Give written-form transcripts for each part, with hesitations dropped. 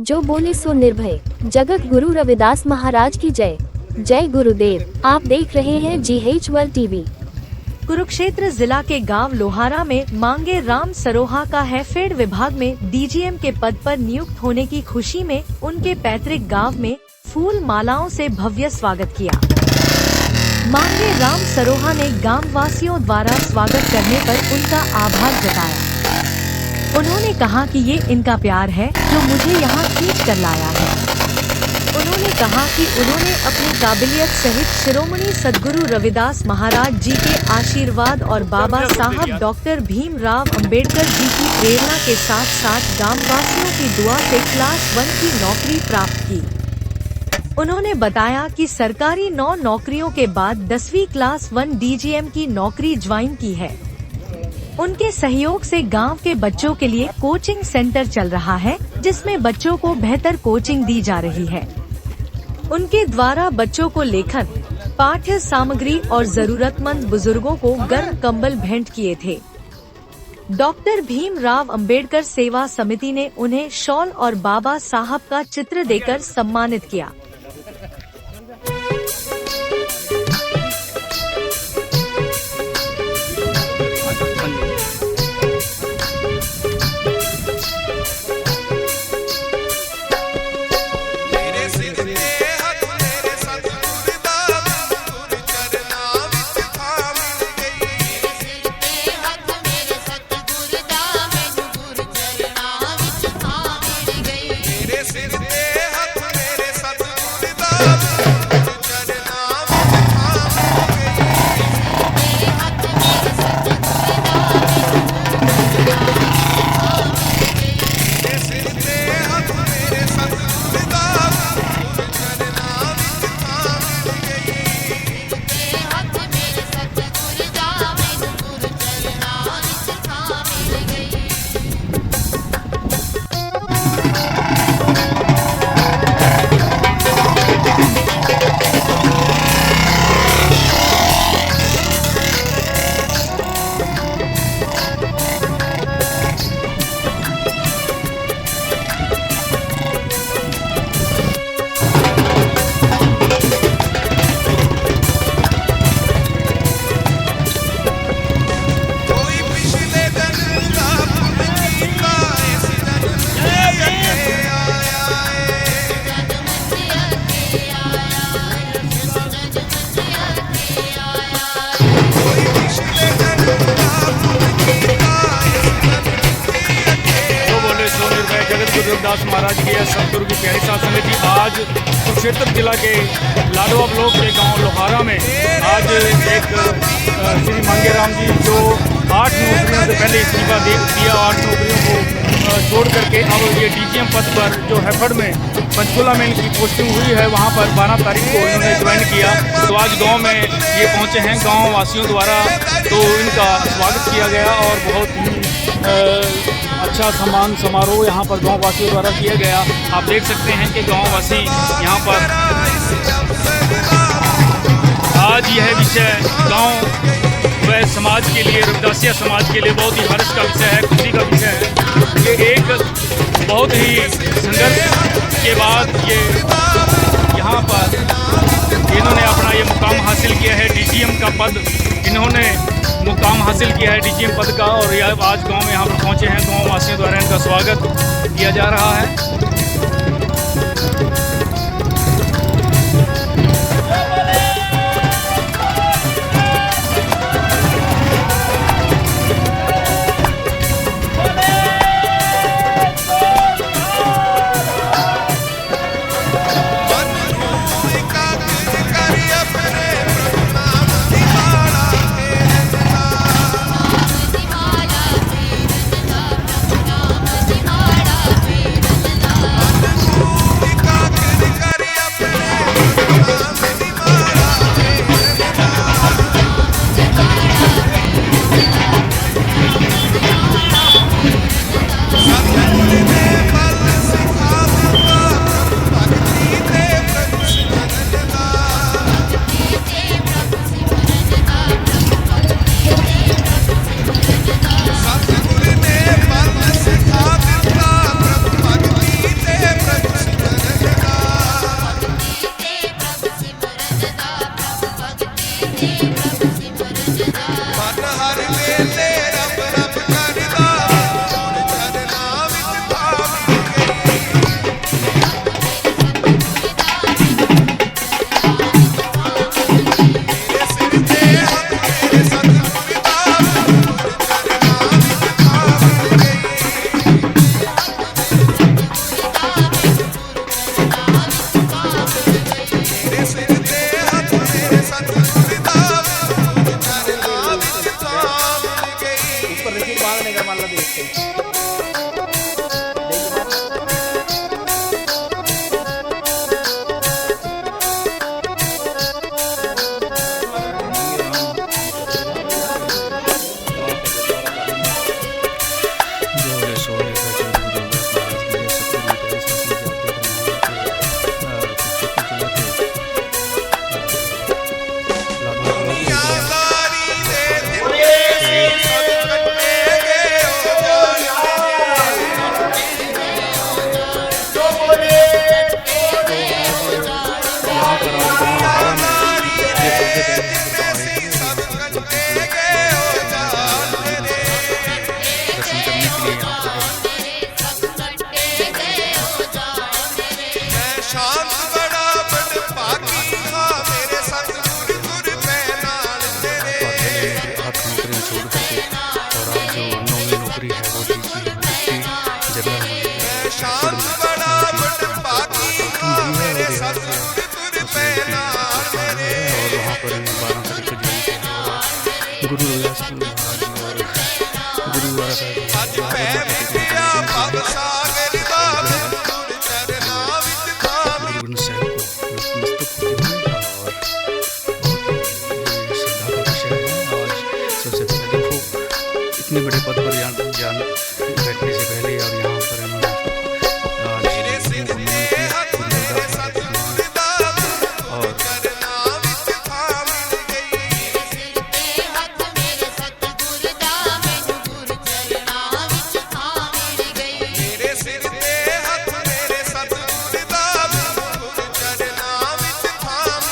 जो बोले सो निर्भय। जगत गुरु रविदास महाराज की जय। जय गुरुदेव। आप देख रहे हैं GH वर्ल्ड टीवी। कुरुक्षेत्र जिला के गांव लोहारा में मांगे राम सरोहा का हैफेड विभाग में DGM के पद पर नियुक्त होने की खुशी में उनके पैतृक गांव में फूल मालाओं से भव्य स्वागत किया। मांगे राम सरोहा ने गांव वासियों द्वारा स्वागत करने पर उनका आभार जताया। उन्होंने कहा कि ये इनका प्यार है जो मुझे यहाँ खींच कर लाया है। उन्होंने कहा कि उन्होंने अपनी काबिलियत सहित शिरोमणि सद्गुरु रविदास महाराज जी के आशीर्वाद और बाबा साहब डॉक्टर भीमराव अंबेडकर जी की प्रेरणा के साथ साथ गाँव वासियों की दुआ से क्लास 1 की नौकरी प्राप्त की। उन्होंने बताया कि सरकारी 9 नौकरियों के बाद 10वीं क्लास 1 DGM की नौकरी ज्वाइन की है। उनके सहयोग से गांव के बच्चों के लिए कोचिंग सेंटर चल रहा है, जिसमें बच्चों को बेहतर कोचिंग दी जा रही है। उनके द्वारा बच्चों को लेखन, पाठ्य सामग्री और जरूरतमंद बुजुर्गों को गर्म कंबल भेंट किए थे। डॉक्टर भीमराव अंबेडकर सेवा समिति ने उन्हें शॉल और बाबा साहब का चित्र देकर सम्मानित किया। रविदास महाराज की सतगुरु की प्यारी साध समिति आज कुरुक्षेत्र जिला के लाडवा ब्लॉक के गांव लोहारा में आज एक श्री मांगे राम जी जो 8 नौकरियों से पहले इस्तीफा दिया, 8 नौकरियों को छोड़ करके अब ये DGM पद पर जो हैफेड में पंचकुला में इनकी पोस्टिंग हुई है, वहाँ पर 12 तारीख को इन्होंने ज्वाइन किया। तो आज गाँव में ये पहुँचे हैं गाँव वासियों द्वारा, तो इनका स्वागत किया गया और बहुत ही अच्छा सम्मान समारोह यहाँ पर गाँव वासियों द्वारा किया गया। आप देख सकते हैं कि गाँव वासी यहाँ पर आज यह विषय गाँव व समाज के लिए, रविदासिया समाज के लिए बहुत ही हर्ष का विषय है, खुशी का विषय है। ये एक बहुत ही संघर्ष के बाद ये यहाँ पर इन्होंने अपना ये मुकाम हासिल किया है। DGM का पद इन्होंने मुकाम हासिल किया है DGM पद का, और यह आज गांव में यहाँ पर पहुँचे हैं। गांव वासियों द्वारा इनका स्वागत किया जा रहा है। शांत बड़ा बड़ भागी हाँ मेरे सतगुर गुर पैनाल तेरे। आठ नौकरियां छोड़ करके और आज जो 9वीं नौकरी है वो जनरल शांत बड़ा बड़ भागी हाँ मेरे सतगुर गुर पैनाल तेरे। और वहाँ पर 12 तारीख को गुरु रविदास महाराज और गुरु द्वारा अज पै मिलिया भव सागर दा गुर चरना विच थाम। गुरु साहब को नतमस्तक होते हुए और बहुत श्रद्धा का विषय है। आज सबसे पहले देखो इतने बड़े पद पर जान बैठने से पहले और यहाँ पर इन्होंने मेरे सिर पे हाथ मेरे सतगुर दा गुर चरना विच थाम गई। मेरे सिर पे हाथ मेरे सतगुर दा गुर चरना विच थाम गई। मेरे सिर पे हाथ मेरे सतगुर दा गुर चरना विच थाम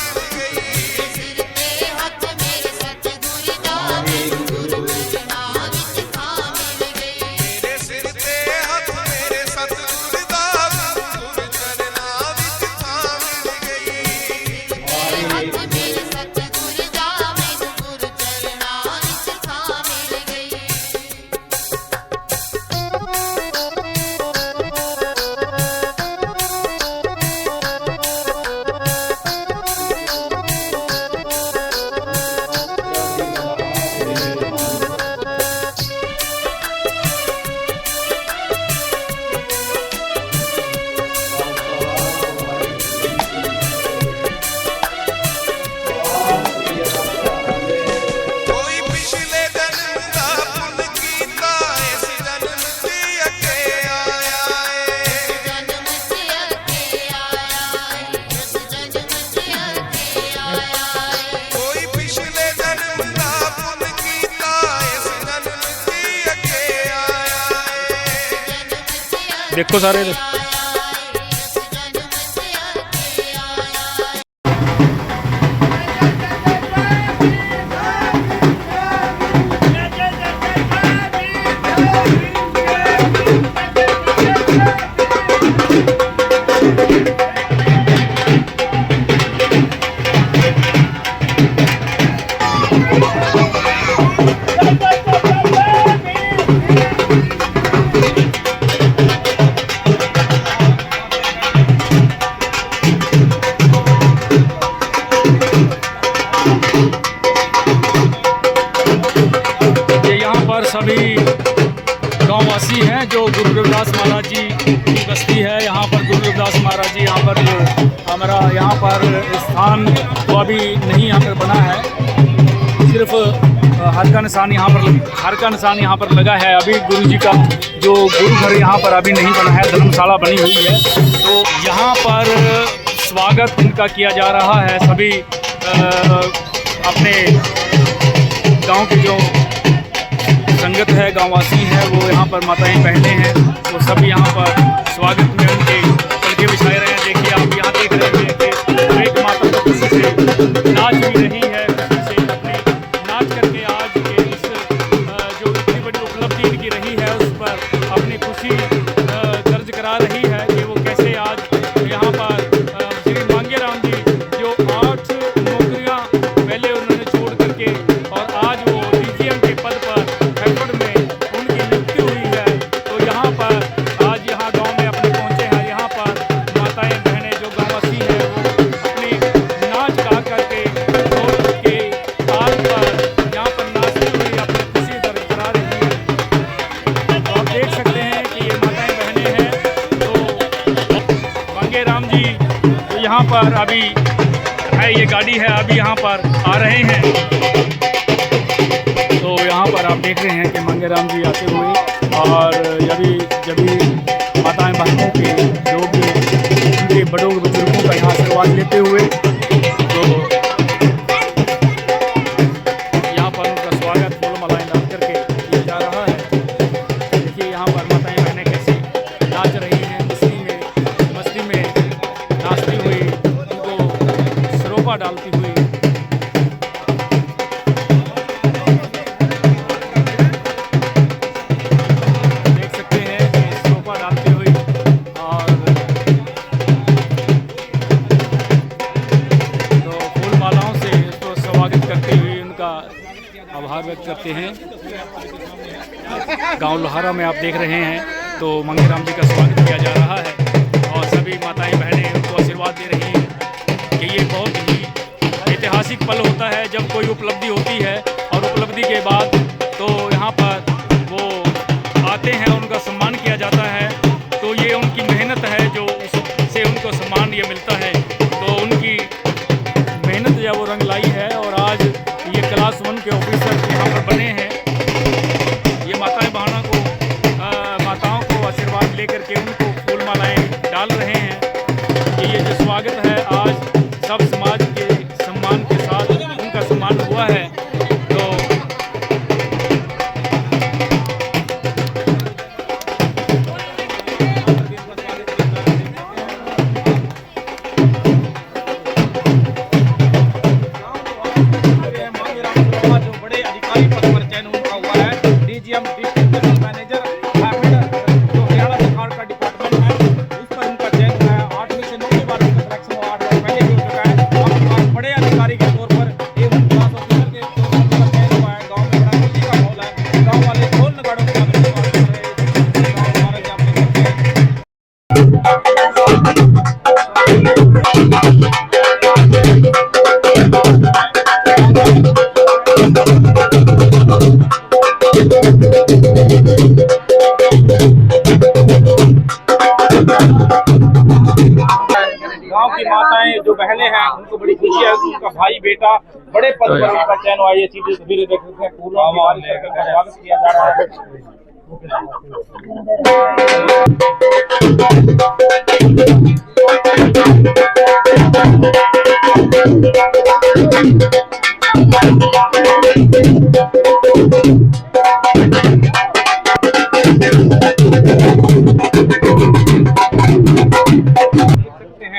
गई। कोई पिछले जन्म दा पुन कीता इस जन्म ते अगे आया कोई पिछले जन्म दा पुन कीता इस जन्म ते अगे आया। देखो सारे सभी गांववासी हैं जो गुरु रविदास महाराज जी की बस्ती है। यहाँ पर गुरु रविदास महाराज जी यहाँ पर जो हमारा यहाँ पर स्थान तो अभी नहीं यहाँ पर बना है, सिर्फ हर का निशान यहाँ पर लगा है। अभी गुरु जी का जो गुरु घर यहाँ पर अभी नहीं बना है, धर्मशाला बनी हुई है। तो यहाँ पर स्वागत इनका किया जा रहा है। सभी अपने गांव की जो संगत है, गांववासी है, वो यहाँ पर माताएं बहनें हैं, वो सब यहाँ पर स्वागत में उनके पलके बिछाए रहे हैं। देखिए आप यहाँ देख रहे हैं कि एक माता तो खुशी से नाच भी रही है, खुशी से अपने नाच करके आज के इस जो इतनी बड़ी उपलब्धि इनकी रही है उस पर अपनी खुशी दर्ज करा रही है कि वो कैसे आज यहाँ पर श्री मांगे राम जी जो 8 नौकरियाँ पहले उन्होंने छोड़ करके और आज वो DGM के पद पर उनकी नियुक्ति हुई है। तो यहाँ पर आज यहाँ गांव में अपने पहुँचे हैं। यहाँ पर माताएं बहनें जो गांववासी हैं वो अपनी नाच गा करके ढोल के ताल पर यहाँ पर नाचती हुई अपनी खुशी दर्ज करा रही है। तो आप देख सकते हैं कि ये माताएं बहनें हैं। तो मांगे राम जी तो यहाँ पर अभी है, ये गाड़ी है अभी यहाँ पर आ रहे हैं। तो यहाँ पर आप देख रहे हैं कि मांगे राम जी आते हुए और जब भी माताएं बहनों के जो भी उनके बड़ों बुजुर्गों का यहाँ आशीर्वाद लेते हुए तो यहाँ पर उनका स्वागत फूल मालाएं डाल करके किया जा रहा है। देखिए यहाँ पर माताएं बहनें कैसे नाच रही हैं, मस्ती में नाचती हुई, उनको सरोपा डालती हुई। आभार व्यक्त करते हैं। गांव लोहारा में आप देख रहे हैं तो मांगेराम जी का स्वागत किया जा रहा है और सभी माताएं बहनें उनको आशीर्वाद दे रही हैं कि ये बहुत ही ऐतिहासिक पल होता है जब कोई उपलब्धि होती है और उपलब्धि के बाद तो यहाँ पर वो आते हैं, उनका सम्मान किया जाता है। तो ये उनकी मेहनत है जो उससे उनको सम्मान ये मिलता है। तो उनकी मेहनत जो वो रंग लाई है और आज ये क्लास 1 के ऑफिसर यहाँ पर बने हैं। ये माताओं को आशीर्वाद लेकर के उनको फूल मालाएँ डाल रहे हैं कि ये जो स्वागत है आज सब समाज के सम्मान के साथ उनका सम्मान हुआ है। तो जो बड़े अधिकारी पद पर चयन उनका हुआ है, डीजीएम डिस्ट्रिक्ट जनरल मैनेजर जो हरियाणा सरकार का डिपार्टमेंट है उस पर उनका चयन हुआ है। 8 में से 9 बार उनका सिलेक्शन हुआ, 8 बार पहले भी हो चुका है। अब बड़े अधिकारी के तौर पर एवं क्लास ऑफिसर के तौर पर उनका चयन हुआ है। गाँव में बड़ा खुशी का माहौल है। गाँव वाले ढोल नगाड़ों के साथ स्वागत कर रहे हैं। गाँव हमारा जहाँ पे करते हैं। गांव की माताएं जो बहनें हैं उनको बड़ी खुशी है कि उनका भाई बेटा बड़े पद पर उनका चयन हुआ। ये सीधे तस्वीरें देख सकते हैं, फूलों की बारिश करके उनका स्वागत किया जा रहा है।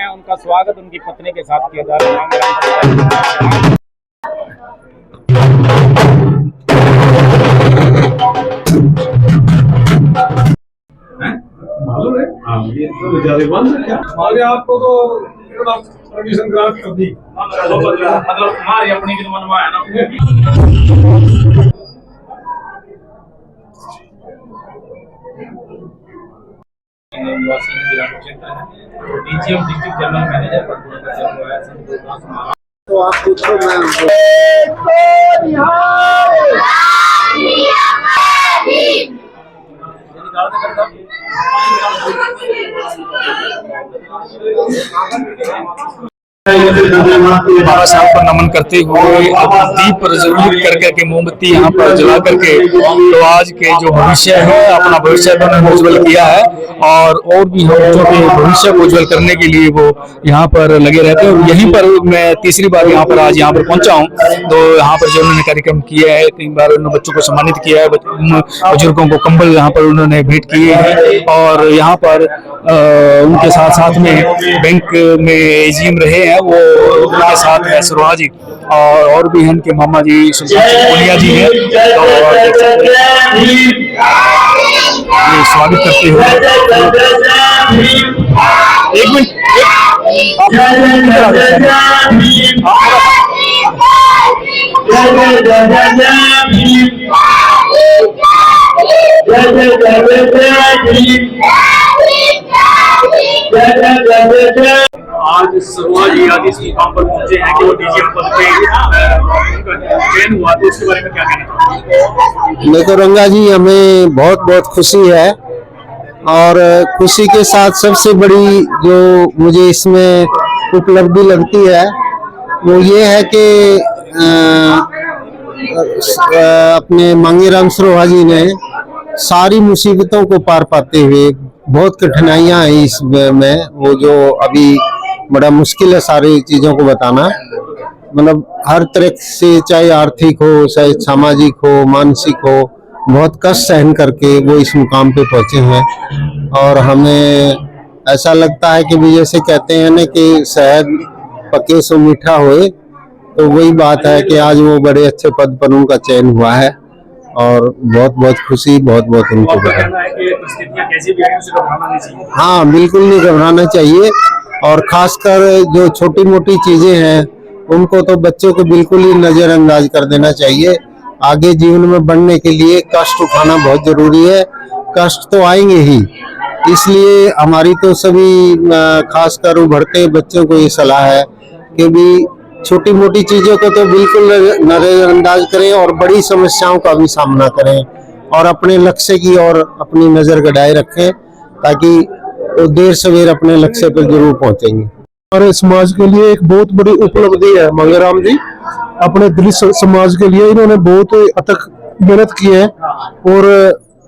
उनका स्वागत उनकी पत्नी के साथ किया जा रहा है। मालूम है ये तो बंद है क्या आगे आपको तो परमिशन ग्रांट कर दी मतलब हमारी अपनी की मनवा है ना। डीजीएम डिस्ट्रिक्ट जनरल मैनेजर पर तो आप पूछो मैं बाबा साहब पर नमन करते हुए दीप प्रज्वलित कर करके मोमबत्ती यहाँ पर जला करके तो आज के जो भविष्य है अपना भविष्य उन्होंने उज्जवल किया है और भी हम बच्चों के भविष्य को उज्जवल करने के लिए वो यहाँ पर लगे रहते हैं। और यहीं पर मैं तीसरी बार यहाँ पर आज यहाँ पर पहुंचा हूँ। तो यहाँ पर जो उन्होंने कार्यक्रम किया है, 3 बार उन्होंने बच्चों को सम्मानित किया है, बुजुर्गों को कंबल यहाँ पर उन्होंने भेंट किए हैं। और यहाँ पर उनके साथ साथ में बैंक में एजीएम रहे हैं, वो उनके साथ है सरोहा जी और भी हैं उनके मामा जी पुनिया जी हैं। ये स्वागत करते हुए एक मिनट आज सरोहा जी आज इस मुकाम पर पहुंचे हैं कि वो डीजीएम पद पे चयन हुआ, तो उसके बारे में क्या कहना चाहते? देखो रंगा जी, हमें बहुत बहुत खुशी है और खुशी के साथ सबसे बड़ी जो मुझे इसमें उपलब्धि लगती है वो ये है कि अपने मांगेराम सरोहा जी ने सारी मुसीबतों को पार पाते हुए, बहुत कठिनाइयां हैं इसमें, वो जो अभी बड़ा मुश्किल है सारी चीजों को बताना, मतलब हर तरह से, चाहे आर्थिक हो, चाहे सामाजिक हो, मानसिक हो, बहुत कष्ट सहन करके वो इस मुकाम पे पहुंचे हैं। और हमें ऐसा लगता है कि भी जैसे कहते हैं ना कि शहद पके सो मीठा होए, तो वही बात है कि आज वो बड़े अच्छे पद पर उनका चयन हुआ है और बहुत बहुत खुशी, बहुत बहुत उनको बधाई। हाँ, बिल्कुल नहीं घबराना चाहिए और खासकर जो छोटी मोटी चीजें हैं उनको तो बच्चों को बिल्कुल ही नजरअंदाज कर देना चाहिए, आगे जीवन में बढ़ने के लिए कष्ट उठाना बहुत जरूरी है। कष्ट तो आएंगे ही, इसलिए हमारी तो सभी खासकर उभरते बच्चों को ये सलाह है कि भी छोटी मोटी चीजों को तो बिल्कुल नजरअंदाज करें और बड़ी समस्याओं का भी सामना करें और अपने लक्ष्य की ओर अपनी नजर गड़ाए रखें, ताकि वो देर सवेर अपने लक्ष्य पर जरूर पहुंचेंगे। हमारे समाज के लिए एक बहुत बड़ी उपलब्धि है मांगेराम जी। अपने दलित समाज के लिए इन्होंने बहुत अथक मेहनत की है और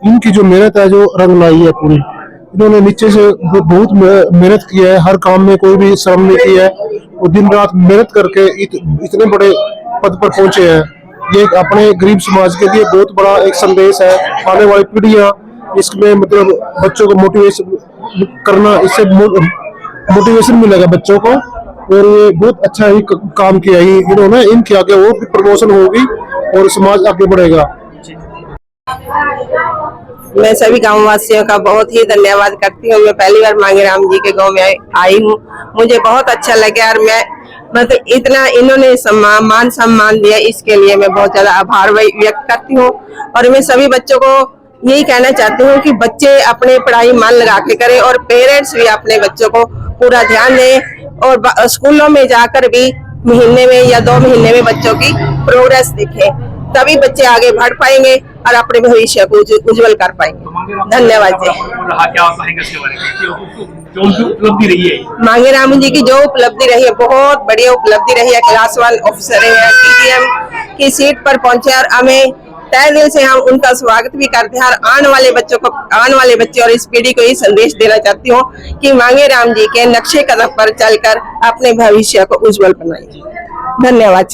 इनकी जो मेहनत है जो रंग लाई है पूरी। इन्होंने नीचे से बहुत मेहनत की है, हर काम में कोई भी शर्म नहीं की है और दिन रात मेहनत करके इतने बड़े पद पर पहुंचे हैं। ये अपने गरीब समाज के लिए बहुत बड़ा एक संदेश है। आने वाली पीढ़ियां इसमें मतलब बच्चों को मोटिवेशन करना, इससे मोटिवेशन मिलेगा बच्चों को और ये बहुत अच्छा ही काम किया ही इन्होंने। इनके आगे वो भी प्रमोशन होगी और समाज आगे बढ़ेगा। मैं सभी गाँव वासियों का बहुत ही धन्यवाद करती हूँ। मैं पहली बार मांगेराम जी के गांव में आई हूँ, मुझे बहुत अच्छा लगा और मैं मतलब इतना इन्होंने मान सम्मान दिया, इसके लिए मैं बहुत ज्यादा आभार व्यक्त करती हूँ। और मैं सभी बच्चों को यही कहना चाहती हूँ कि बच्चे अपने पढ़ाई मन लगा के करें और पेरेंट्स भी अपने बच्चों को पूरा ध्यान दें और स्कूलों में जाकर भी महीने में या 2 महीने में बच्चों की प्रोग्रेस देखें, तभी बच्चे आगे बढ़ पाएंगे और अपने भविष्य को उज्जवल कर पाएंगे। धन्यवाद जी। मांगेराम जी की जो उपलब्धि रही है बहुत बढ़िया उपलब्धि रही है। क्लास 1 ऑफिसर है, DGM की सीट पर पहुंचे और हमें तहे दिल से हम उनका स्वागत भी करते हैं। और आने वाले बच्चे और इस पीढ़ी को ये संदेश देना चाहती हूँ कि मांगेराम जी के नक्शे कदम पर चलकर अपने भविष्य को उज्जवल बनाइए। धन्यवाद।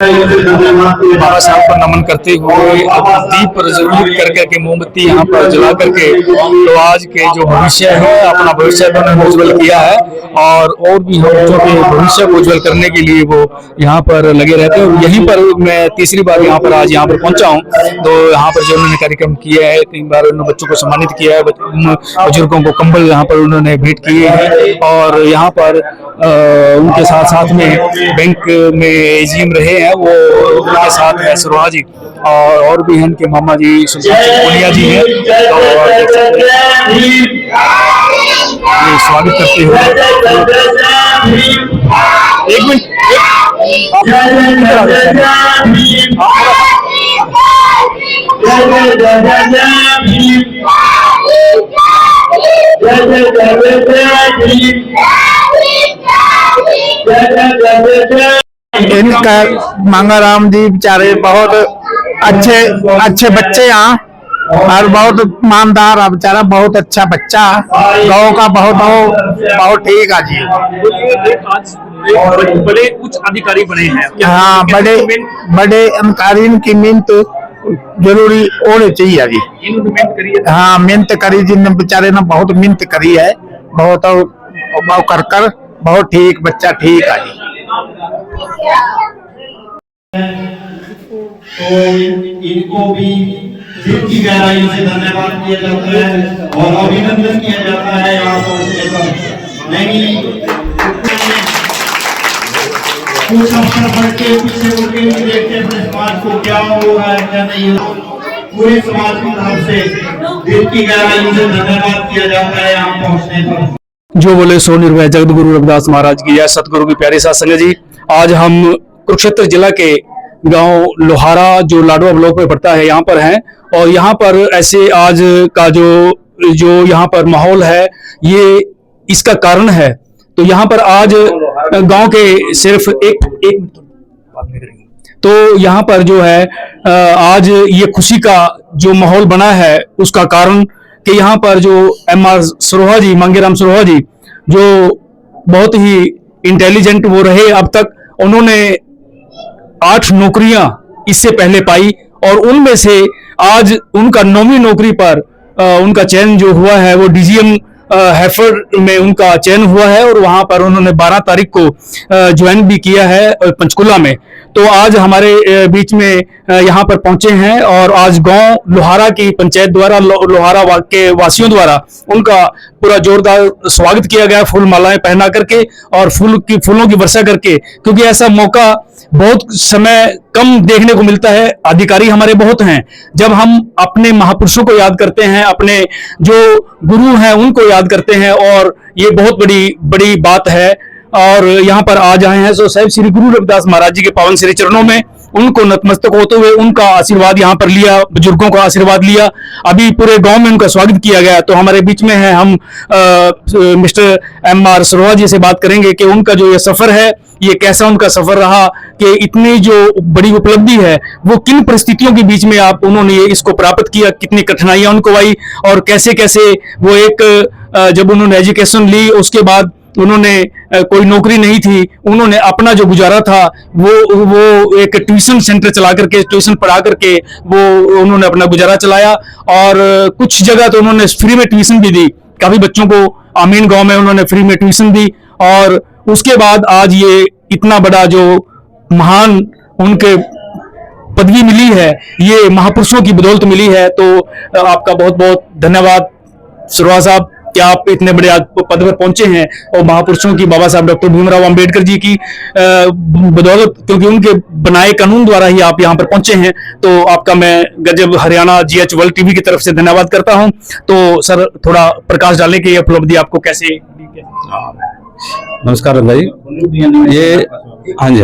बाबा साहब पर नमन करते हुए दीप प्रज्वलित कर करके मोमबत्ती यहाँ पर जला करके तो आज के जो भविष्य है अपना भविष्य उन्होंने उज्जवल किया है और भी हम बच्चों के भविष्य को उज्जवल करने के लिए वो यहाँ पर लगे रहते हैं। और यहीं पर मैं तीसरी बार यहाँ पर आज यहाँ पर पहुंचा हूँ, तो यहाँ पर जो उन्होंने कार्यक्रम किया है 3 बार उन्होंने बच्चों को सम्मानित किया है, बुजुर्गों को कंबल यहाँ पर उन्होंने भेंट किए हैं और यहाँ पर उनके साथ साथ में बैंक में AGM रहे हैं, वो उनके साथ है सरोहा जी और भी इनके मामा जी सुल्तान सिंह पुनिया जी हैं। ये स्वागत करते हुए एक मिनट इनका मांगेराम जी बेचारे बहुत अच्छे बच्चे यहाँ और बहुत ईमानदार है बेचारा, बहुत अच्छा बच्चा गाँव का बहुत ठीक है जी। बड़े उच्च अधिकारी बने हैं। हाँ, बड़े अधिकारी की मिन्नत जरूरी होनी चाहिए जी। हाँ, मिन्नत करी जिन बेचारे ने बहुत मिन्नत करी है, बहुत कर बहुत ठीक बच्चा ठीक है जी। तो इनको भी दिल की गहराई से धन्यवाद किया जाता है और अभिनंदन किया जाता है यहाँ पहुंचने पर। नहीं कुछ अवसर बढ़ के पीछे मुड़ के भी देखते अपने समाज को क्या हो रहा है क्या नहीं हो, पूरे समाज की तरफ से दिल की गहराई से धन्यवाद किया जाता है यहाँ पहुंचने पर। जो बोले सो निर्भय जगत गुरु रविदास महाराज की जय। सतगुरु की प्यारी साथ संगत जी, आज हम कुरुक्षेत्र जिला के गांव लोहारा जो लाडवा ब्लॉक में पड़ता है यहाँ पर हैं और यहाँ पर ऐसे आज का जो यहाँ पर माहौल है ये इसका कारण है। तो यहाँ पर आज गांव के सिर्फ एक तो यहाँ पर जो है आज ये खुशी का जो माहौल बना है उसका कारण कि यहाँ पर जो MR सरोहा जी, मांगेराम सरोहा जी जो बहुत ही इंटेलिजेंट वो रहे, अब तक उन्होंने 8 नौकरियां इससे पहले पाई और उनमें से आज उनका 9वीं नौकरी पर उनका चयन जो हुआ है वो DGM हैफर में उनका चयन हुआ है और वहां पर उन्होंने 12 तारीख को ज्वाइन भी किया है पंचकुला में। तो आज हमारे बीच में यहाँ पर पहुंचे हैं और आज गांव लोहारा की पंचायत द्वारा लोहारा के वासियों द्वारा उनका पूरा जोरदार स्वागत किया गया, फूल मालाएं पहना करके और फूलों की वर्षा करके, क्योंकि ऐसा मौका बहुत समय कम देखने को मिलता है। अधिकारी हमारे बहुत हैं। जब हम अपने महापुरुषों को याद करते हैं, अपने जो गुरु हैं उनको याद करते हैं, और ये बहुत बड़ी बड़ी बात है। और यहाँ पर आज आए हैं सो साहिब श्री गुरु रविदास महाराज जी के पावन श्री चरणों में उनको नतमस्तक होते हुए उनका आशीर्वाद यहाँ पर लिया, बुजुर्गों का आशीर्वाद लिया। अभी पूरे गांव में उनका स्वागत किया गया। तो हमारे बीच में है, हम मिस्टर MR सरोहा जी से बात करेंगे कि उनका जो ये सफर है, ये कैसा उनका सफर रहा, कि इतनी जो बड़ी उपलब्धि है वो किन परिस्थितियों के बीच में उन्होंने इसको प्राप्त किया, कितनी कठिनाइयां उनको आई, और कैसे कैसे वो एक जब उन्होंने एजुकेशन ली उसके बाद उन्होंने कोई नौकरी नहीं थी, उन्होंने अपना जो गुजारा था वो एक ट्यूशन सेंटर चला करके, ट्यूशन पढ़ा करके वो उन्होंने अपना गुजारा चलाया। और कुछ जगह तो उन्होंने फ्री में ट्यूशन भी दी, काफी बच्चों को आमीन गांव में उन्होंने फ्री में ट्यूशन दी। और उसके बाद आज ये इतना बड़ा जो महान उनके पदवी मिली है, ये महापुरुषों की बदौलत मिली है। तो आपका बहुत बहुत धन्यवाद सरोहा साहब कि आप इतने बड़े पद पर पहुंचे हैं, और महापुरुषों की, बाबा साहब डॉक्टर भीमराव अंबेडकर जी की बदौलत, क्योंकि उनके बनाए कानून द्वारा ही आप यहाँ पर पहुंचे हैं। तो आपका मैं गजब हरियाणा GH वर्ल्ड TV की तरफ से धन्यवाद करता हूं। तो सर, थोड़ा प्रकाश डालें कि ये उपलब्धि आपको कैसे। नमस्कार भाई। ये हाँ जी,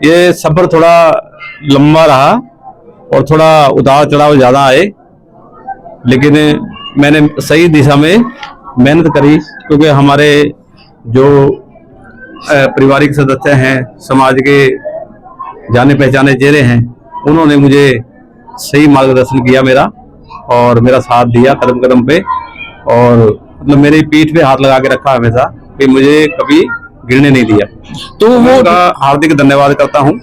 ये सफर थोड़ा लंबा रहा और थोड़ा उतार चढ़ाव ज्यादा आए, लेकिन मैंने सही दिशा में मेहनत करी, क्योंकि हमारे जो पारिवारिक सदस्य हैं, समाज के जाने पहचाने चेहरे हैं, उन्होंने मुझे सही मार्गदर्शन किया मेरा, और मेरा साथ दिया कदम कदम पे, और मतलब मेरी पीठ पे हाथ लगा के रखा हमेशा, कि मुझे कभी गिरने नहीं दिया। तो वो उनका हार्दिक धन्यवाद करता हूँ।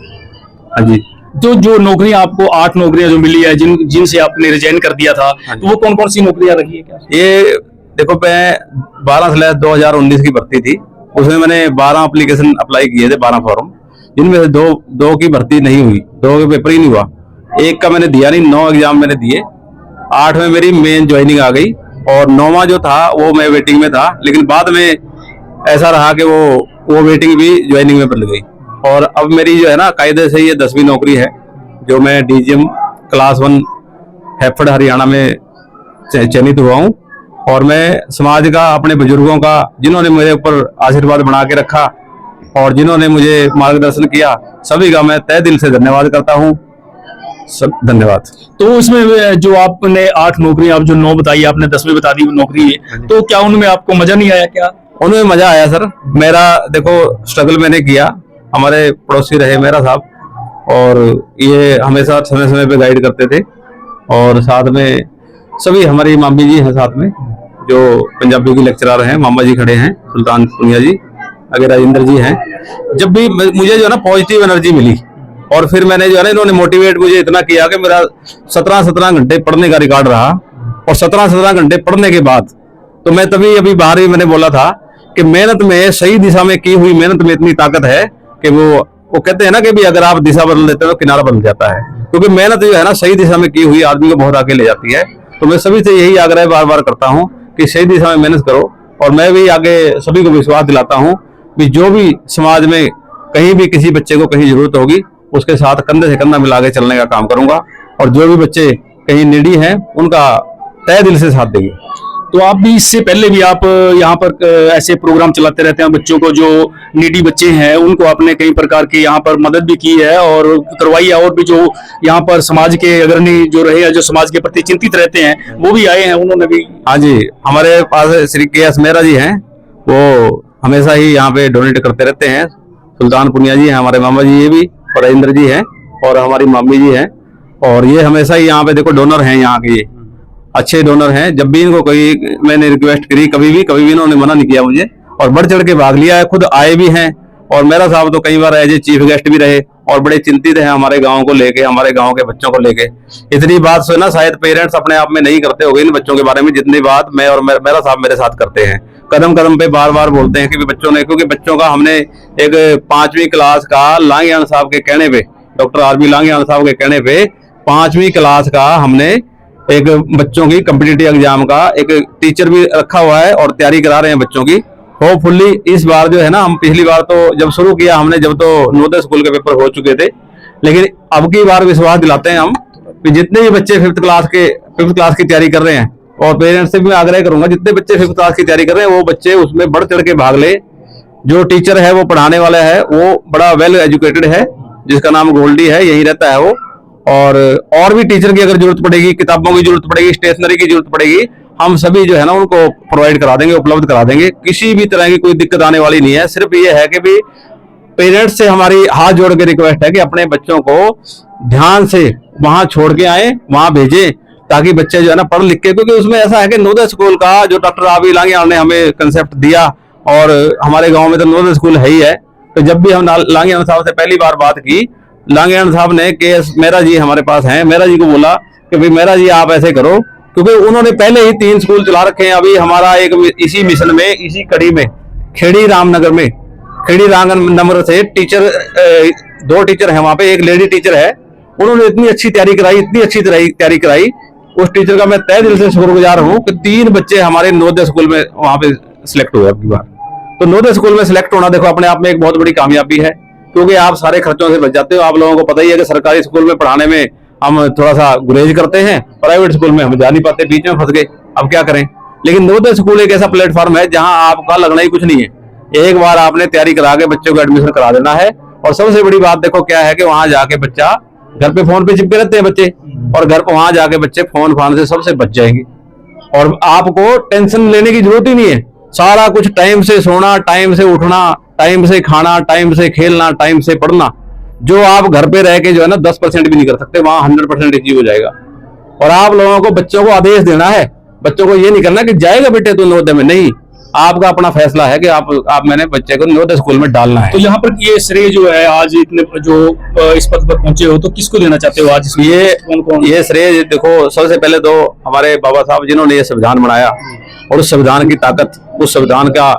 हाँ जी। तो जो नौकरियां आपको 8 नौकरियां जो मिली है, जिनसे आपने रिजाइन कर दिया था, तो वो कौन कौन सी नौकरियां रही है क्या? ये देखो, मैं 12/2019 की भर्ती थी, उसमें मैंने 12 एप्लीकेशन अप्लाई किए थे, 12 फॉर्म, जिनमें से दो की भर्ती नहीं हुई, 2 के पेपर ही नहीं हुआ, एक का मैंने दिया नहीं, 9 एग्जाम मैंने दिए, 8 में मेरी मेन ज्वाइनिंग आ गई, और 9वां जो था वो मैं वेटिंग में था, लेकिन बाद में ऐसा रहा कि वो वेटिंग भी ज्वाइनिंग में बदल गई। और अब मेरी जो है ना, कायदे से ये 10वीं नौकरी है, जो मैं DGM क्लास 1 हैफर्ड हरियाणा में चयनित हुआ हूँ। और मैं समाज का, अपने बुजुर्गों का, जिन्होंने मेरे ऊपर आशीर्वाद बना के रखा और जिन्होंने मुझे मार्गदर्शन किया, सभी का मैं तहे दिल से धन्यवाद करता हूँ। सब धन्यवाद। तो इसमें जो आपने 8 नौकरी, आप जो 9 बताई, आपने 10वीं बता दी नौकरी है, तो क्या उनमें आपको मजा नहीं आया क्या? उनमें मजा आया सर। मेरा देखो स्ट्रगल मैंने किया, हमारे पड़ोसी रहे मेरा साहब, और ये हमेशा समय समय पे गाइड करते थे, और साथ में सभी हमारी मामी जी हैं साथ में, जो पंजाबी की लेक्चरर हैं, मामा जी खड़े हैं, सुल्तान पुनिया जी, अगर राजेंद्र जी हैं। जब भी मुझे जो है ना पॉजिटिव एनर्जी मिली, और फिर मैंने जो है ना, इन्होंने मोटिवेट मुझे इतना किया कि मेरा 17 घंटे पढ़ने का रिकॉर्ड रहा, और 17 घंटे पढ़ने के बाद तो मैं तभी अभी बाहर ही मैंने बोला था कि मेहनत में, सही दिशा में की हुई मेहनत में इतनी ताकत है कि वो कहते हैं ना कि भी अगर आप दिशा बदल देते हो तो किनारा बदल जाता है, क्योंकि मेहनत जो है ना सही दिशा में की हुई आदमी को बहुत आगे ले जाती है। तो मैं सभी से यही आग्रह बार बार करता हूँ कि सही दिशा में मेहनत करो, और मैं भी आगे सभी को विश्वास दिलाता हूँ कि जो भी समाज में कहीं भी किसी बच्चे को कहीं जरूरत होगी, उसके साथ कंधे से कंधा मिला के चलने का काम करूंगा, और जो भी बच्चे कहीं नीडी हैं उनका तहे दिल से साथ देंगे। तो आप भी, इससे पहले भी आप यहाँ पर ऐसे प्रोग्राम चलाते रहते हैं, बच्चों को, जो नीडी बच्चे हैं उनको आपने कई प्रकार की यहाँ पर मदद भी की है और करवाई है, और भी जो यहाँ पर समाज के अग्रणी जो रहे हैं, जो समाज के प्रति चिंतित रहते हैं, वो भी आए हैं, उन्होंने भी। हाँ जी, हमारे पास श्री KS मेहरा जी हैं, वो हमेशा ही यहाँ पे डोनेट करते रहते हैं। सुल्तान पुनिया जी हैं हमारे मामा जी, ये भी, और राजेंद्र जी हैं, और हमारी मामी जी हैं, और ये हमेशा ही यहाँ पे देखो डोनर हैं, यहाँ के अच्छे डोनर हैं। जब भी इनको कोई मैंने रिक्वेस्ट करी, कभी भी इन्होंने मना नहीं किया मुझे, और बढ़ चढ़ के भाग लिया है, खुद आए भी हैं। और मेरा साहब तो कई बार एज ए चीफ गेस्ट भी रहे, और बड़े चिंतित हैं हमारे गांव को लेके, हमारे गांव के बच्चों को लेके। इतनी बात से ना शायद पेरेंट्स अपने आप में नहीं करते होंगे इन बच्चों के बारे में, जितनी बात मैं और मेरा साहब मेरे साथ करते हैं। कदम कदम पे बार बार बोलते हैं कि बच्चों ने, क्योंकि बच्चों का हमने एक 5वीं क्लास का लांगियान साहब के कहने पे, डॉक्टर RB लांगियान साहब के कहने पे 5वीं क्लास का हमने एक बच्चों की कॉम्पिटिटिव एग्जाम का एक टीचर भी रखा हुआ है, और तैयारी करा रहे हैं बच्चों की। होपफुली इस बार जो है ना, हम पिछली बार तो जब शुरू किया हमने, जब तो नवोदय स्कूल के पेपर हो चुके थे, लेकिन अब की बार विश्वास दिलाते हैं हम कि जितने भी बच्चे फिफ्थ क्लास की तैयारी कर रहे हैं, और पेरेंट्स से भी मैं आग्रह करूंगा जितने बच्चे फिफ्थ क्लास की तैयारी कर रहे हैं वो बच्चे उसमें बढ़ चढ़ के भाग ले। जो टीचर है वो पढ़ाने वाला है वो बड़ा वेल एजुकेटेड है, जिसका नाम गोल्डी है, यही रहता है वो। और भी टीचर की अगर जरूरत पड़ेगी, किताबों की जरूरत पड़ेगी, स्टेशनरी की जरूरत पड़ेगी, हम सभी जो है ना उनको प्रोवाइड करा देंगे, उपलब्ध करा देंगे। किसी भी तरह की कोई दिक्कत आने वाली नहीं है। सिर्फ ये है कि भी पेरेंट्स से हमारी हाथ जोड़ के रिक्वेस्ट है कि अपने बच्चों को ध्यान से वहां छोड़ के आए, वहां भेजें, ताकि बच्चे जो है ना पढ़ लिख के, क्योंकि उसमें ऐसा है कि नवोदय स्कूल का जो डॉक्टर आबी लांगियान ने हमें कंसेप्ट दिया, और हमारे गांव में तो नवोदय स्कूल है ही है। तो जब भी हम लांगियान साहब से पहली बार बात की, लांगियान साहब ने केएस मेहरा जी हमारे पास हैं, मेहरा जी को बोला कि भाई मेहरा जी आप ऐसे करो, क्योंकि उन्होंने पहले ही 3 स्कूल चला रखे हैं। अभी हमारा एक इसी मिशन में, इसी कड़ी में, खेड़ी रामनगर में, खेड़ी रामनगर से टीचर 2 टीचर है वहां पे, एक लेडी टीचर है, उन्होंने इतनी अच्छी तैयारी कराई, इतनी अच्छी तैयारी कराई। उस टीचर का मैं तहे दिल से शुक्रगुजार हूँ कि 3 बच्चे हमारे नवोदय स्कूल में वहां पे सिलेक्ट हुए अबकी बार। तो नवोदय स्कूल में सिलेक्ट होना देखो अपने आप में एक बहुत बड़ी कामयाबी है, क्योंकि आप सारे खर्चों से बच जाते हो। आप लोगों को पता ही है कि सरकारी स्कूल में पढ़ाने में हम थोड़ा सा गुरेज करते हैं, प्राइवेट स्कूल में हम जा नहीं पाते, बीच में फंस गए, अब क्या करें। लेकिन नवोदय स्कूल एक ऐसा प्लेटफॉर्म है जहां आपका लगना ही कुछ नहीं है। एक बार आपने तैयारी करा के बच्चों को एडमिशन करा देना है। और सबसे बड़ी बात देखो क्या है कि वहां जाके बच्चा, घर पे फोन पे चिपके रहते हैं बच्चे, और घर पर वहां जाके बच्चे फोन फान से सबसे बच जाएंगे, और आपको टेंशन लेने की जरूरत ही नहीं है। सारा कुछ टाइम से सोना, टाइम से उठना, टाइम से खाना, टाइम से खेलना, टाइम से पढ़ना, जो आप घर पे रह के जो है ना 10% भी नहीं कर सकते, वहां 100% अचीव हो जाएगा। और आप लोगों को बच्चों को आदेश देना है, बच्चों को ये नहीं करना कि जाएगा बेटे तो नवोदय में, नहीं, आपका अपना फैसला है कि आप मैंने बच्चे को नवोदय स्कूल में डालना है। तो यहाँ पर ये श्रेय जो है आज इतने जो इस पद पर पहुंचे हो, तो किसको देना चाहते हो आज? ये श्रेय देखो, सबसे पहले तो हमारे बाबा साहब जिन्होंने ये संविधान बनाया, और उस संविधान की ताकत, उस संविधान का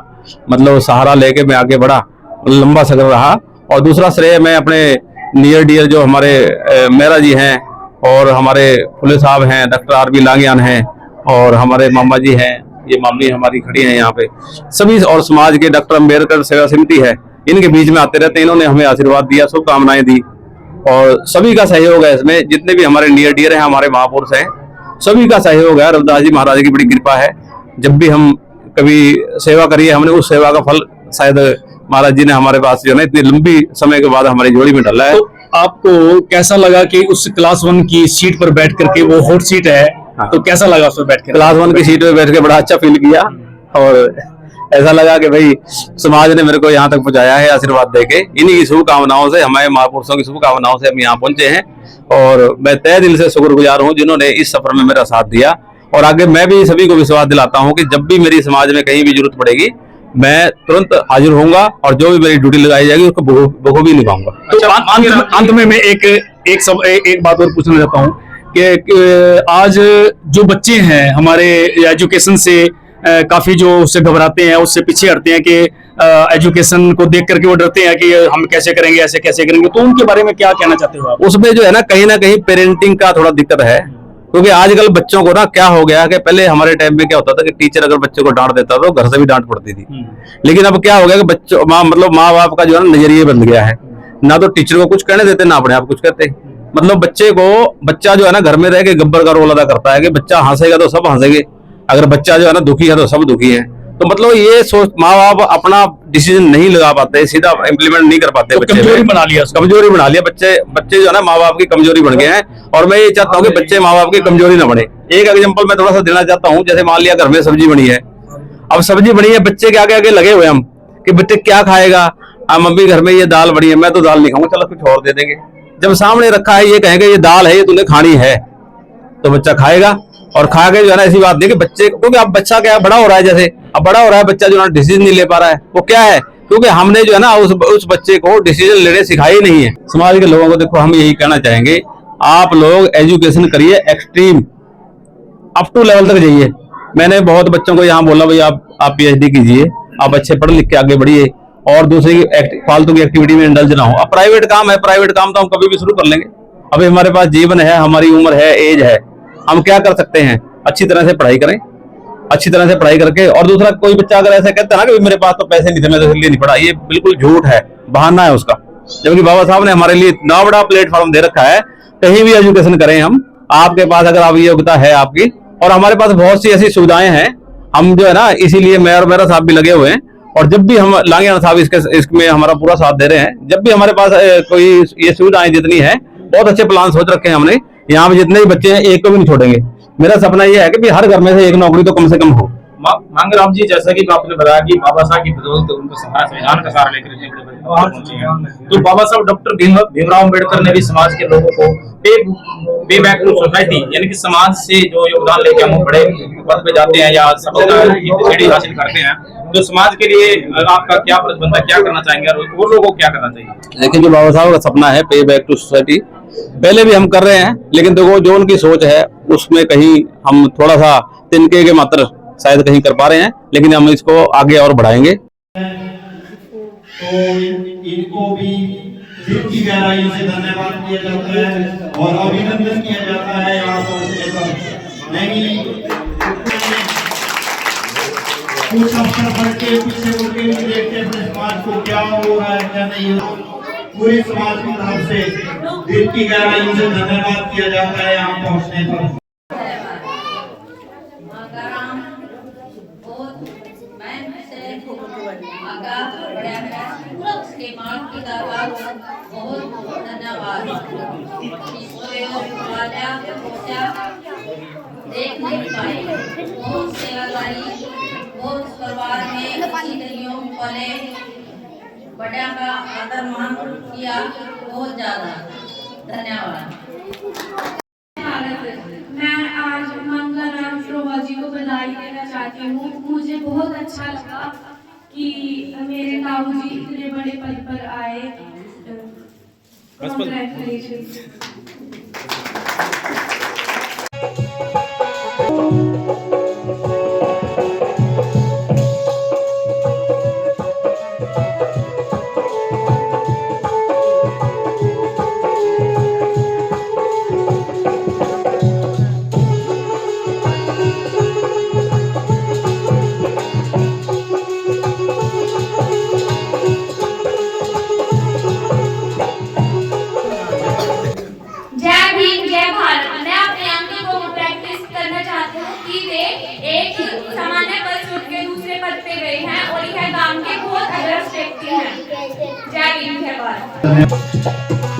मतलब सहारा लेके मैं आगे बढ़ा, लंबा सफर रहा। और दूसरा श्रेय मैं अपने नियर डियर जो हमारे मेहरा जी हैं, और हमारे फुले साहब हैं, डॉक्टर आरबी लांगियान हैं, और हमारे मामा जी हैं, ये मामी हमारी खड़ी हैं यहाँ पे, सभी, और समाज के डॉक्टर अम्बेडकर सेवा समिति है, इनके बीच में आते रहते हैं। इन्होंने हमें आशीर्वाद दिया, शुभकामनाएं दी, और सभी का सहयोग है इसमें। जितने भी हमारे नियर डियर हैं, हमारे महापुरुष हैं, सभी का सहयोग है। रविदास जी महाराज की बड़ी कृपा है। जब भी हम कभी सेवा करिए, हमने उस सेवा का फल शायद महाराज जी ने हमारे पास जो है ना इतनी लंबी समय के बाद हमारी जोड़ी में डाला है। तो आपको कैसा लगा कि उस क्लास 1 की सीट पर बैठ करके, वो हॉट सीट है, हाँ। तो कैसा लगा उसमें बैठ कर? क्लास 1 की सीट पे बैठ के बड़ा अच्छा फील किया, और ऐसा लगा कि भाई समाज ने मेरे को यहाँ तक पहुंचाया है आशीर्वाद देके। इन्हीं की शुभकामनाओं से, हमारे महापुरुषों की शुभकामनाओं से हम यहाँ पहुंचे हैं, और मैं तहे दिल से शुक्रगुजार हूँ जिन्होंने इस सफर में मेरा साथ दिया। और आगे मैं भी सभी को विश्वास दिलाता हूँ कि जब भी मेरी समाज में कहीं भी जरूरत पड़ेगी, मैं तुरंत हाजिर होऊंगा, और जो भी मेरी ड्यूटी लगाई जाएगी उसको बखूबी निभाऊंगा। तो अंत में मैं एक बात और पूछना चाहता हूँ कि आज जो बच्चे हैं हमारे एजुकेशन से काफी जो उससे घबराते हैं, उससे पीछे हटते हैं, कि एजुकेशन को देख करके वो डरते हैं कि हम कैसे करेंगे, ऐसे कैसे करेंगे, तो उनके बारे में क्या कहना चाहते हो आप? उसमें जो है ना कहीं पेरेंटिंग का थोड़ा दिक्कत है, क्योंकि आजकल बच्चों को ना क्या हो गया कि पहले हमारे टाइम में क्या होता था कि टीचर अगर बच्चों को डांट देता तो घर से भी डांट पड़ती थी। लेकिन अब क्या हो गया कि बच्चों माँ बाप का जो है ना नजरिया बदल गया है, ना तो टीचर को कुछ कहने देते, ना अपने आप कुछ कहते। मतलब बच्चा जो है ना घर में रह के गब्बर का रोल अदा करता है कि बच्चा हंसेगा तो सब हंसेंगे, अगर बच्चा जो है ना दुखी है तो सब दुखी है। तो मतलब ये सोच माँ बाप अपना डिसीजन नहीं लगा पाते, सीधा इम्प्लीमेंट नहीं कर पाते। तो बच्चे कमजोरी बना लिया बच्चे जो है ना माँ बाप की कमजोरी बन गए हैं, और मैं ये चाहता हूँ कि बच्चे माँ बाप की कमजोरी ना बने। एक एग्जांपल मैं थोड़ा सा देना चाहता हूँ, जैसे मान लिया घर में सब्जी बनी है, अब सब्जी बनी है, बच्चे के आगे लगे हुए हम कि बच्चे क्या खाएगा, मम्मी घर में ये दाल बनी है, मैं तो दाल नहीं खाऊंगा, चलो कुछ और दे देंगे। जब सामने रखा है, ये कहेंगे ये दाल है, ये तूने खानी है, तो बच्चा खाएगा। और खा के जो है ना ऐसी बात नहीं कि बच्चे, क्योंकि अब बच्चा क्या बड़ा हो रहा है, जैसे अब बड़ा हो रहा है बच्चा जो है डिसीजन नहीं ले पा रहा है, वो क्या है, क्योंकि हमने जो है ना उस बच्चे को डिसीजन लेने सिखाया ही नहीं है। समाज के लोगों को देखो हम यही कहना चाहेंगे, आप लोग एजुकेशन करिए, एक्सट्रीम अप टू लेवल तक जाइए। मैंने बहुत बच्चों को यहाँ बोला भाई आप PhD कीजिए, आप अच्छे पढ़ लिख के आगे बढ़िए, और दूसरी फालतू की एक्टिविटी में इंडल्ज ना हो। अब प्राइवेट काम है, प्राइवेट काम तो हम कभी भी शुरू कर लेंगे। अभी हमारे पास जीवन है, हमारी उम्र है, एज है, हम क्या कर सकते हैं, अच्छी तरह से पढ़ाई करें, अच्छी तरह से पढ़ाई करके। और दूसरा, कोई बच्चा अगर ऐसा कहता है ना कि मेरे पास तो पैसे नहीं थे मैं तो इसलिए नहीं पढ़ा, ये बिल्कुल झूठ है, बहाना है उसका। जबकि बाबा साहब ने हमारे लिए इतना बड़ा प्लेटफॉर्म दे रखा है, कहीं भी एजुकेशन करें हम, आपके पास अगर आप योग्यता है आपकी, और हमारे पास बहुत सी ऐसी सुविधाएं हैं, हम जो है ना, इसीलिए मैं और मेरा साहब भी लगे हुए हैं। और जब भी हम लांगे साहब इसमें हमारा पूरा साथ दे रहे हैं, जब भी हमारे पास कोई ये सुविधाएं जितनी है, बहुत अच्छे प्लान सोच रखे हैं हमने, यहाँ पे जितने भी बच्चे हैं एक को भी नहीं छोड़ेंगे। मेरा सपना ये है कि हर घर में से एक नौकरी तो कम से कम हो। मांगेराम जी, जैसा कि आपने बताया कि बाबा साहब की बदौलत उनको संविधान का सहारा लेकर इतने बड़े पहुंचे हैं, तो बाबा साहब डॉक्टर भीमराव अम्बेडकर ने भी समाज के लोगों को पे बैक टू सोसाइटी, यानी कि समाज से जो योगदान लेके हम बड़े पद पे जाते हैं या सफलता सीढ़ी हासिल करते हैं, तो समाज के लिए आपका क्या प्रतिबंध है, क्या करना चाहेंगे और वो लोगों को क्या करना चाहिए? लेकिन जो बाबा साहब का सपना है पे बैक टू सोसाइटी, पहले भी हम कर रहे हैं, लेकिन देखो जो उनकी सोच है उसमें कहीं हम थोड़ा सा तिनके के मात्र शायद कहीं कर पा रहे हैं, लेकिन हम इसको आगे और बढ़ाएंगे। तो इनको भी दिल की गहराई से धन्यवाद दिया जाता है और अभिनंदन किया जाता है यहाँ पहुंचने पर। नहीं कुछ अवसर बढ़ के पीछे मुड़ के भी देखते अपने समाज को क्या हो रहा है क्या नहीं हो, पूरे समाज की तरफ से दिल की गहराई से धन्यवाद किया जाता है यहाँ पहुंचने पर। देख नहीं पाए, बहुत सेवादारी, बहुत परिवार में अच्छी दरियों पले, बड़ा का आदर मान किया, बहुत ज्यादा धन्यवाद। मैं आज मंगेराम सरोहा जी को बधाई देना चाहती हूँ। मुझे बहुत अच्छा लगा कि मेरे ताऊजी इतने बड़े पद पर आए। Congratulations. जय भीम, जय भारत।